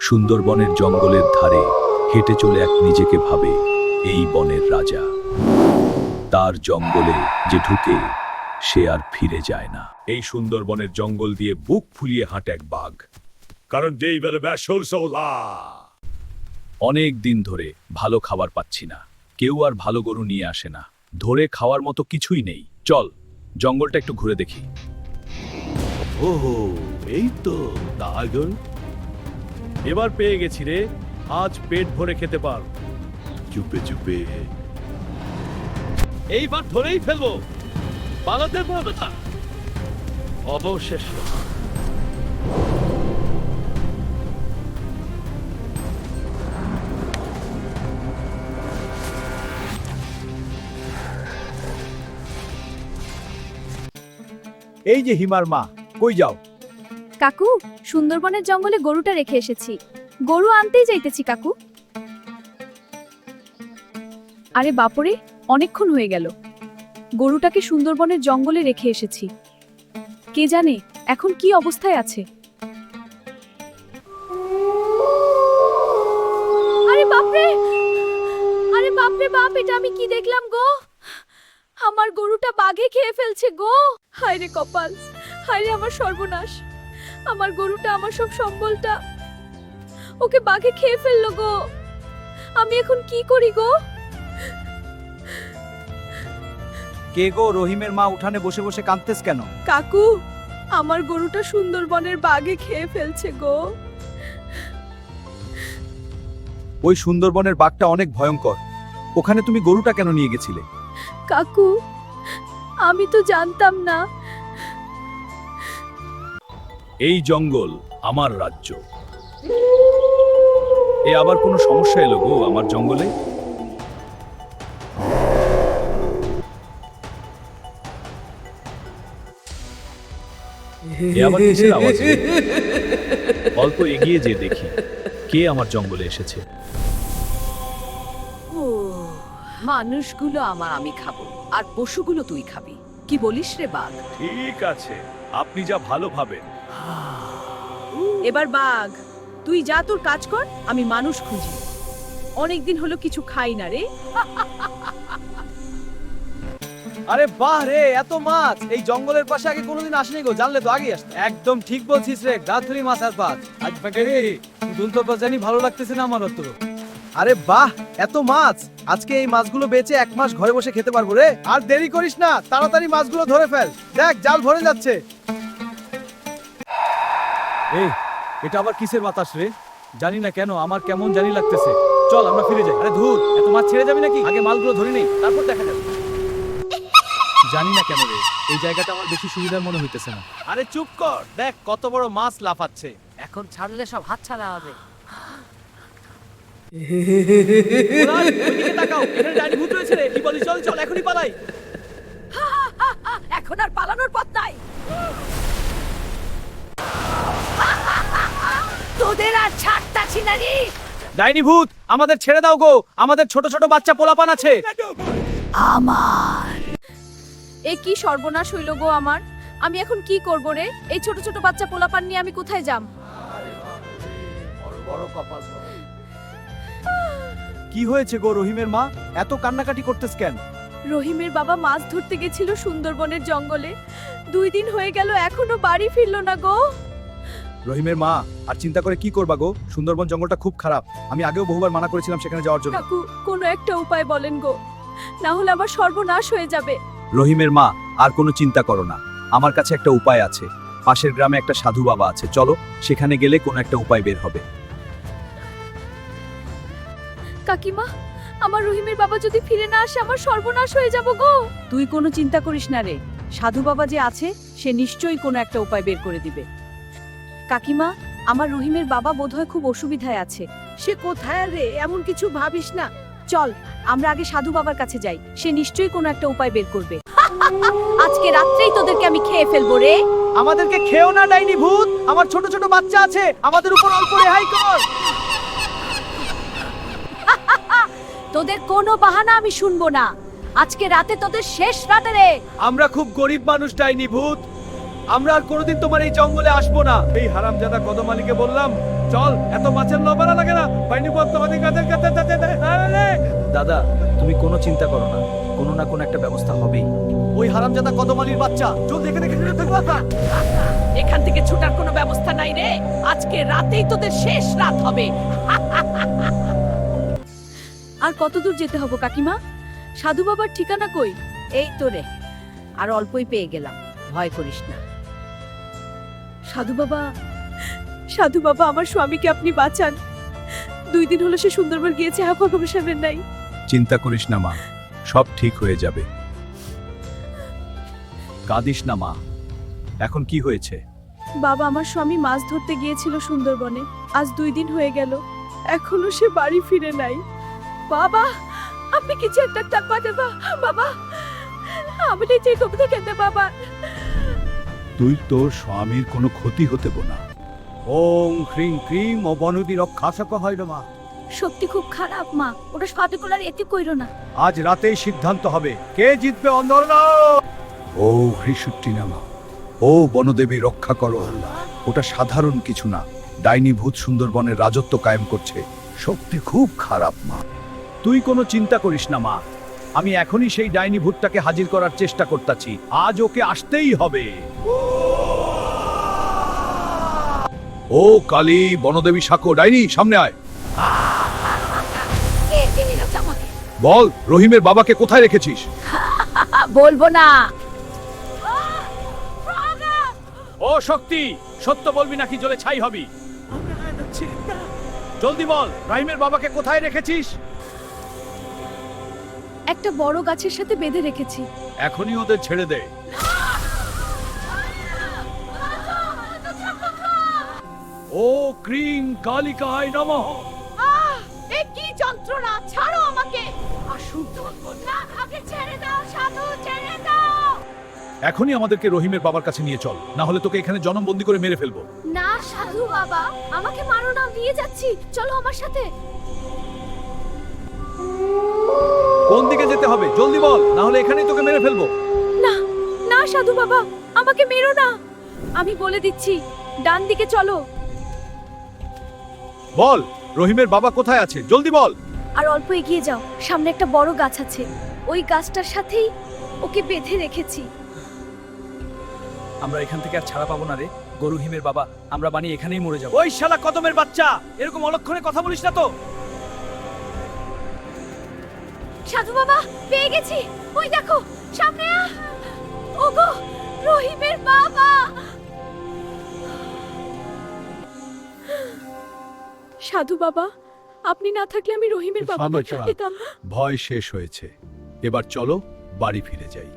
সুন্দরবনের জঙ্গলের ধারে হেঁটে চলে এক নিজেকে ভাবে এই বনের রাজা। তার জঙ্গলে যে ঢুকে সে আর ফিরে যায় না। এই সুন্দরবনের জঙ্গল দিয়ে বুক ফুলিয়ে হাঁটে এক বাঘ, কারণ যেই বেলে অনেক দিন ধরে ভালো খাবার পাচ্ছি না, কেউ আর ভালো গরু নিয়ে আসে না, ধরে খাওয়ার মতো কিছুই নেই। চল জঙ্গলটা একটু ঘুরে দেখি। ওহো, এই তো দাগন। এবার পেয়ে গেছি রে, আজ পেট ভরে খেতে পার। চুপে চুপে। এইবার ধরেই ফেলবো, পালাতে পারবে না। অবশেষ এই যে হিমার মা, কই যাও? কাকু, সুন্দরবনের জঙ্গলে গরুটা রেখে এসেছি। গরু আনতেই যাইতেছি কাকু। আরে বাপরে, অনেকক্ষণ হয়ে গেল। গরুটাকে সুন্দরবনের জঙ্গলে রেখে এসেছি, কে জানে এখন কি অবস্থায় আছে। আরে বাপরে, আরে বাপরে বাপ, এটা আমি কি দেখলাম গো? আমার গরুটা বাঘে খেয়ে ফেলছে গো। হায় রে কপাল, হায় রে আমার সর্বনাশ। আমার গরুটা, আমার সব সম্বলটা ওকে বাঘে খেয়ে ফেললো গো। আমি এখন কি করি গো? কে গো? রহিমের মা উঠানে বসে বসে কাঁদতেছ কেন? কাকু, আমার গরুটা সুন্দরবনের বাঘে খেয়ে ফেলছে গো। ওই সুন্দরবনের বাঘটা অনেক ভয়ঙ্কর, ওখানে তুমি গরুটা কেন নিয়ে গেছিলে? কাকু, আমি তো জানতাম না। এই জঙ্গল আমার রাজ্য। এ আবার কোনো সমস্যা এলো গো আমার জঙ্গলে? এ আবার কিসের আওয়াজ রে? অল্প এগিয়ে যে দেখি কে আমার জঙ্গলে এসেছে। মানুষগুলো আমি খাবো, আর পশুগুলো তুই খাবি। কি বলিস রে বাঘ? ঠিক আছে, আপনি যা ভালো ভাবেন। এবার বাঘ, তুই যা তোর কাজ কর, আমি মানুষ খুঁজি। অনেকদিন হলো কিছু খাই না রে। আরে বাহ রে, এত মাছ! এই জঙ্গলের পাশে আগে কোনোদিন আসেনি গো, জানলে তো আগেই আসতে। একদম ঠিক বলছিস রে, গাছধরি মাছ আর পাঁচ। আজ পাকে রে, দুলতো জানি ভালো লাগতেছে না আমার অত। আরে বাহ, এত মাছ! আজকে এই মাছগুলো বেচে 1 মাস ঘরে বসে খেতে পারবো রে। আর দেরি করিস না, তাড়াতাড়ি মাছগুলো ধরে ফেল। দেখ, জাল ভরে যাচ্ছে। এই, এটা আবার কিসের বাতাস রে? জানি না কেন আমার কেমন জানি লাগতেছে। চল আমরা ফিরে যাই। আরে ধুর, এত মাছ ছেড়ে যাবি নাকি? আগে মালগুলো ধরে নেই, তারপর দেখা যাবে। জানি না কেন রে, এই জায়গাটা আমার বেশি সুবিধার মনে হইতেছে না। আরে চুপ কর, দেখ কত বড় মাছ লাফাচ্ছে। এখন ছাড়লে সব হাত ছাড়া হবে। ওইদিকে তাকাও, এখানে ডাইনি ভূত রয়েছে রে। কি বলিস? চল চল, এখনই পালাই। এখন আর পালানোর পথ নাই। তোদের আর ছাড়তাছি না রে। ডাইনি ভূত, আমাদের ছেড়ে দাও গো, আমাদের ছোট ছোট বাচ্চা পোলাপান আছে। আমার এ কি সর্বনাশ হইল গো আমার। আমি এখন কি করব রে? এই ছোট ছোট বাচ্চা পোলাপান নিয়ে আমি কোথায় যাম? কি হয়েছে গো রহিমের মা? এত কান্নাকাটি করতেছ কেন? রহিমের বাবা মাছ ধরতে গেছিল সুন্দরবনের জঙ্গলে। 2 দিন হয়ে গেল, এখনো বাড়ি ফিরলো না গো। রহিমের মা, আর চিন্তা করে কি করবা গো? সুন্দরবন জঙ্গলটা খুব খারাপ, আমি আগেও বহুবার মানা করেছিলাম সেখানে যাওয়ার জন্য। কাকু, কোনো একটা উপায় বলেন গো, না হলে আমার সর্বনাশ হয়ে যাবে। রহিমের মা, আর কোনো চিন্তা করো না, আমার কাছে একটা উপায় আছে। পাশের গ্রামে একটা সাধু বাবা আছে, চলো সেখানে গেলে কোনো একটা উপায় বের হবে। কাকিমা, আমার রহিমের বাবা যদি ফিরে না আসে, আমার সর্বনাশ হয়ে যাব গো। তুই কোনো চিন্তা করিস না রে, সাধু বাবা যে আছে সে নিশ্চয়ই কোনো একটা উপায় বের করে দিবে। কাকিমা, আমার রহিমের বাবা বোধহয় খুব অসুবিধায় আছে। সে কোথায় রে? এমন কিছু ভাবিস না। চল আমরা আগে সাধু বাবার কাছে যাই, সে নিশ্চয়ই কোনো একটা উপায় বের করবে। আজকে রাত্রেই তোদেরকে আমি খেয়ে ফেলবো রে। আমাদেরকে খেও না ডাইনি ভূত, আমার ছোট ছোট বাচ্চা আছে, আমাদের উপর অল্প রেহাই কর। তোদের কোনো বাহানা আমি শুনবো না। আজকে রাতে তোদের শেষ রাতে রে। আমরা খুব গরিব মানুষ ডাইনি ভূত, আমরা আর কোনোদিন তোমার এই জঙ্গলে আসবো না। এই হারামজাদা কদম আলীকে বললাম চল, এত মাছের লবণা লাগে না। বাইনি পথ তোমাদের কাছে দাদা, তুমি কোনো চিন্তা করো না, কোনো না কোনো একটা ব্যবস্থা হবেই। ওই হারামজাদা কদমালির বাচ্চা, জলদি এখানে এখান থেকে ছুটার কোনো ব্যবস্থা নাই রে। আজকে রাতেই তোদের শেষ রাত হবে। আর কত দূর যেতে হবে কাকিমা? সাধু বাবার ঠিকানা কই? এই তো রে, আর অল্পই পেয়ে গেলাম, ভয় করিস না। সাধু বাবা, সাধু বাবা, আমার স্বামীকে আপনি বাঁচান। 2 দিন হলো সে সুন্দরবন গিয়েছে, হাফা কমিশনের নাই। চিন্তা করিস না মা, সব ঠিক হয়ে যাবে। কাঁদিস না মা, এখন কি হয়েছে? বাবা, আমার স্বামী মাছ ধরতে গিয়েছিল সুন্দরবনে, আজ 2 দিন হয়ে গেল, এখনো সে বাড়ি ফিরে নাই। বাবা, আপনি কিছু একটা টাকা দেবা বাবা, আমি নিজে কবে থেকে বাবা। তুই তোর স্বামীর কোনো ক্ষতি হতে না। ওং হ্রিং ক্রিম ও বনদি রক্ষা সক হইল মা। সত্যি খুব খারাপ মা, ওটা পার্টিকুলার এতে কইরো না। আজ রাতেই সিদ্ধান্ত হবে কে জিতবে। অন্দর ও হৃষুট্টি নামা, ও বনদেবী রক্ষা করো। ওটা সাধারণ কিছু না, ডাইনি ভূত সুন্দরবনের রাজত্ব কায়েম করছে। শক্তি খুব খারাপ মা। তুই কোনো চিন্তা করিস না মা, আমি এখনই সেই ডাইনি ভূতটাকে হাজির করার চেষ্টা করতেছি। আজ ওকে আসতেই হবে। ও কালী, বনদেবী শাকো, ডাইনি সামনে আয়। বল, রহিমের বাবাকে কোথায় রেখেছিস? বলবো না। ও শক্তি, সত্য বলবি নাকি জলে ছাই হবি? জলদি বল, রহিমের বাবাকে কোথায় রেখেছিস? একটা বড় গাছের সাথে বেঁধে রেখেছি। এখনই ওদের ছেড়ে দে। ও ক্রিং কালিকায় নমঃ। এ কি যন্ত্রণা, ছাড়ো আমাকে। অশুদ্ধ না, আমাকে ছেড়ে দাও সাধু, ছেড়ে দাও। এখনই আমাদেরকে রহিমের বাবার কাছে নিয়ে চল, না হলে তোকে এখানে জনমবন্দি করে মেরে ফেলবো। না সাধু বাবা, আমাকে মারো না, নিয়ে যাচ্ছি, চলো আমার সাথে। কোন দিকে যেতে হবে জলদি বল, না হলে এখানেই তোকে মেরে ফেলবো। না না সাধু বাবা, আমাকে মেরো না, আমি বলে দিচ্ছি, ডান দিকে চলো। বল, রহিমের বাবা কোথায় আছে, জলদি বল। আর অল্প এগিয়ে যাও, সামনে একটা বড় গাছ আছে, ওই গাছটার সাথেই ওকে বেঁধে রেখেছি। আমরা এখান থেকে আর ছাড়া পাবো না রে। গরুহিমের বাবা, আমরা বানিয়ে এখানেই মরে যাবো। ওই শালা কদমের বাচ্চা, এরকম অলক্ষণে কথা বলিস না তো। সাধু বাবা, পেয়ে গেছি, ওই দেখো সামনে। ওগো, রহিমের বাবা। সাধু বাবা, আপনি না থাকলে আমি রহিমের বাবাকে পেতাম না। ভয় শেষ হয়েছে, এবার চলো বাড়ি ফিরে যাই।